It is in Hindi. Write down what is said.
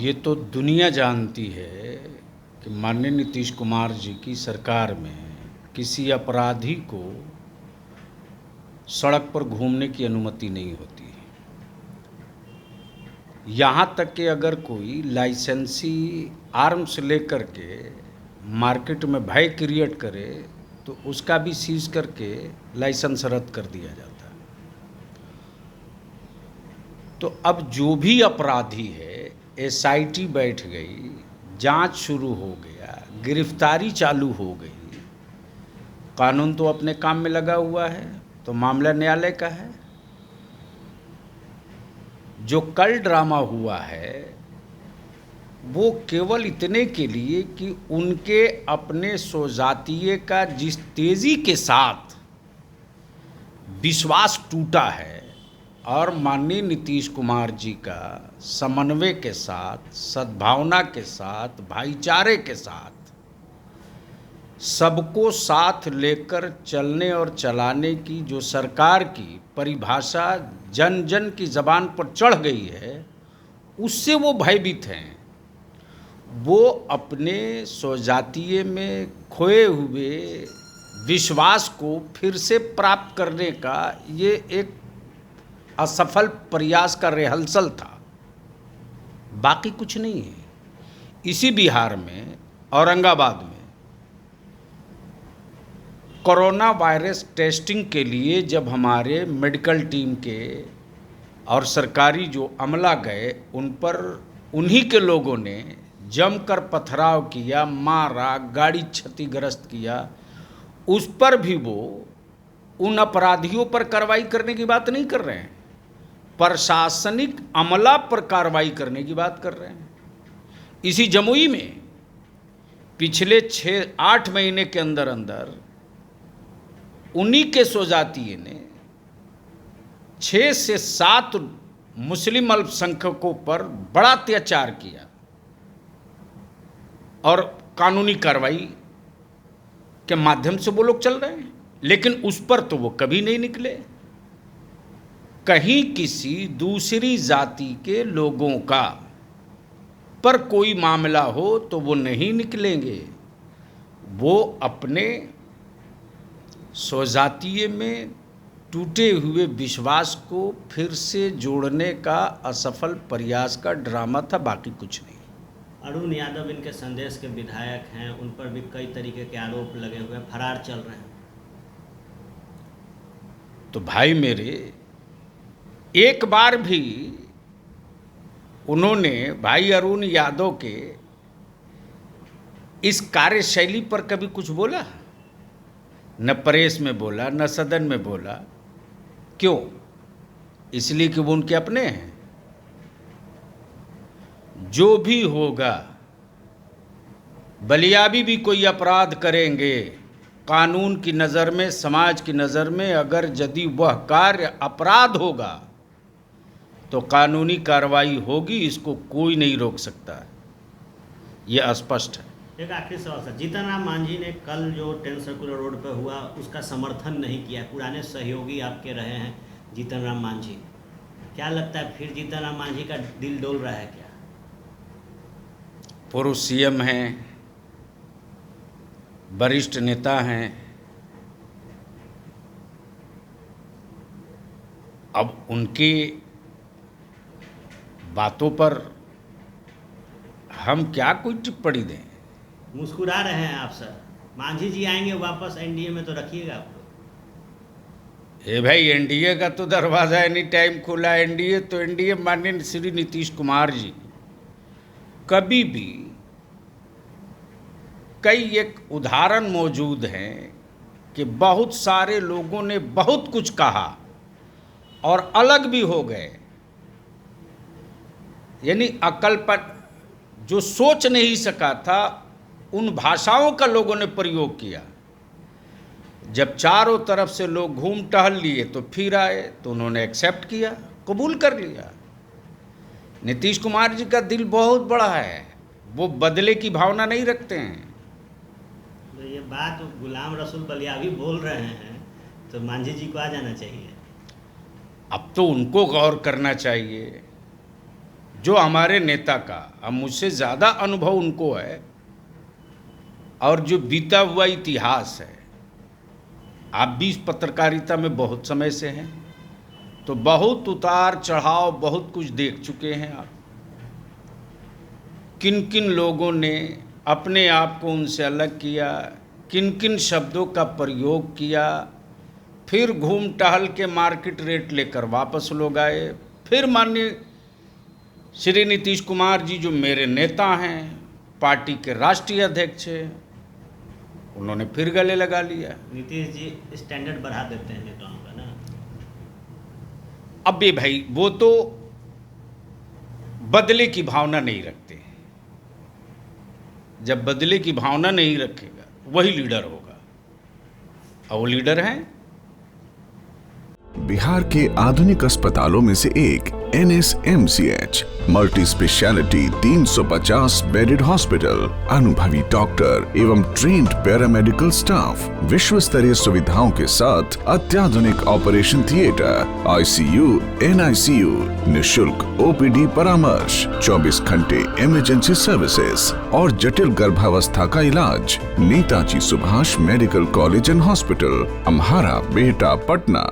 ये तो दुनिया जानती है कि माननीय नीतीश कुमार जी की सरकार में किसी अपराधी को सड़क पर घूमने की अनुमति नहीं होती है। यहाँ तक कि अगर कोई लाइसेंसी आर्म्स लेकर के मार्केट में भय क्रिएट करे तो उसका भी सीज करके लाइसेंस रद्द कर दिया जाता है। तो अब जो भी अपराधी है, एसआईटी बैठ गई, जांच शुरू हो गया, गिरफ्तारी चालू हो गई, कानून तो अपने काम में लगा हुआ है, तो मामला न्यायालय का है। जो कल ड्रामा हुआ है वो केवल इतने के लिए कि उनके अपने स्वजातीय का जिस तेजी के साथ विश्वास टूटा है और माननीय नीतीश कुमार जी का समन्वय के साथ, सद्भावना के साथ, भाईचारे के साथ सबको साथ लेकर चलने और चलाने की जो सरकार की परिभाषा जन जन की ज़बान पर चढ़ गई है, उससे वो भयभीत हैं। वो अपने स्वजातीय में खोए हुए विश्वास को फिर से प्राप्त करने का ये एक असफल प्रयास का रिहर्सल था, बाकी कुछ नहीं है। इसी बिहार में औरंगाबाद में कोरोना वायरस टेस्टिंग के लिए जब हमारे मेडिकल टीम के और सरकारी जो अमला गए, उन पर उन्हीं के लोगों ने जमकर पथराव किया, मारा, गाड़ी क्षतिग्रस्त किया। उस पर भी वो उन अपराधियों पर कार्रवाई करने की बात नहीं कर रहे हैं, प्रशासनिक अमला पर कार्रवाई करने की बात कर रहे हैं। इसी जमुई में पिछले 6-8 महीने के अंदर अंदर उन्हीं के स्वजातीय ने 6 से 7 मुस्लिम अल्पसंख्यकों पर बड़ा अत्याचार किया और कानूनी कार्रवाई के माध्यम से वो लोग चल रहे हैं, लेकिन उस पर तो वो कभी नहीं निकले। कहीं किसी दूसरी जाति के लोगों का पर कोई मामला हो तो वो नहीं निकलेंगे। वो अपने स्वजातीय में टूटे हुए विश्वास को फिर से जोड़ने का असफल प्रयास का ड्रामा था, बाकी कुछ नहीं। अरुण यादव इनके संदेश के विधायक हैं, उन पर भी कई तरीके के आरोप लगे हुए हैं, फरार चल रहे हैं। तो भाई मेरे, एक बार भी उन्होंने भाई अरुण यादव के इस कार्यशैली पर कभी कुछ बोला? न प्रेस में बोला, न सदन में बोला। क्यों? इसलिए कि वो उनके अपने हैं। जो भी होगा, बलियाबी भी कोई अपराध करेंगे, कानून की नज़र में, समाज की नज़र में अगर यदि वह कार्य अपराध होगा तो कानूनी कार्रवाई होगी, इसको कोई नहीं रोक सकता। यह स्पष्ट है। एक आखिरी सवाल सर, जीतन राम मांझी ने कल जो 10 सर्कुलर रोड पर हुआ उसका समर्थन नहीं किया। पुराने सहयोगी आपके रहे हैं जीतन राम मांझी, क्या लगता है फिर जीतन राम मांझी का दिल डोल रहा है क्या? पूर्व सीएम हैं, वरिष्ठ नेता हैं, अब उनकी बातों पर हम क्या कोई टिप्पणी दें? मुस्कुरा रहे हैं आप सर। मांझी जी आएंगे वापस एनडीए में तो रखिएगा आप लोग। ए भाई, एनडीए का तो दरवाज़ा एनी टाइम खुला है। एनडीए माननीय श्री नीतीश कुमार जी कभी भी, कई एक उदाहरण मौजूद हैं कि बहुत सारे लोगों ने बहुत कुछ कहा और अलग भी हो गए, यानी अकल पर जो सोच नहीं सका था उन भाषाओं का लोगों ने प्रयोग किया। जब चारों तरफ से लोग घूम टहल लिए तो फिर आए तो उन्होंने एक्सेप्ट किया, कबूल कर लिया। नीतीश कुमार जी का दिल बहुत बड़ा है, वो बदले की भावना नहीं रखते हैं। तो ये बात गुलाम रसूल बलियावी बोल रहे हैं तो मांझी जी को आ जाना चाहिए। अब तो उनको गौर करना चाहिए। जो हमारे नेता का, अब मुझसे ज़्यादा अनुभव उनको है, और जो बीता हुआ इतिहास है, आप भी इस पत्रकारिता में बहुत समय से हैं, तो बहुत उतार चढ़ाव, बहुत कुछ देख चुके हैं आप। किन किन लोगों ने अपने आप को उनसे अलग किया, किन किन शब्दों का प्रयोग किया, फिर घूम टहल के मार्केट रेट लेकर वापस लोग आए। फिर माननीय श्री नीतीश कुमार जी, जो मेरे नेता हैं, पार्टी के राष्ट्रीय अध्यक्ष हैं, उन्होंने फिर गले लगा लिया। नीतीश जी स्टैंडर्ड बढ़ा देते हैं नेताओं का ना। अब ये भाई, वो तो बदले की भावना नहीं रखते हैं। जब बदले की भावना नहीं रखेगा, वही लीडर होगा, और वो लीडर हैं। बिहार के आधुनिक अस्पतालों में से एक NSMCH multi speciality 350 bedded hospital, अनुभवी डॉक्टर एवं ट्रेन्ड पैरामेडिकल स्टाफ, विश्व स्तरीय सुविधाओं के साथ अत्याधुनिक ऑपरेशन थिएटर, ICU, NICU, निशुल्क OPD परामर्श, 24 घंटे इमरजेंसी सर्विसेज और जटिल गर्भावस्था का इलाज। Netaji Subhash medical college and hospital, Amhara, Bihta, Patna.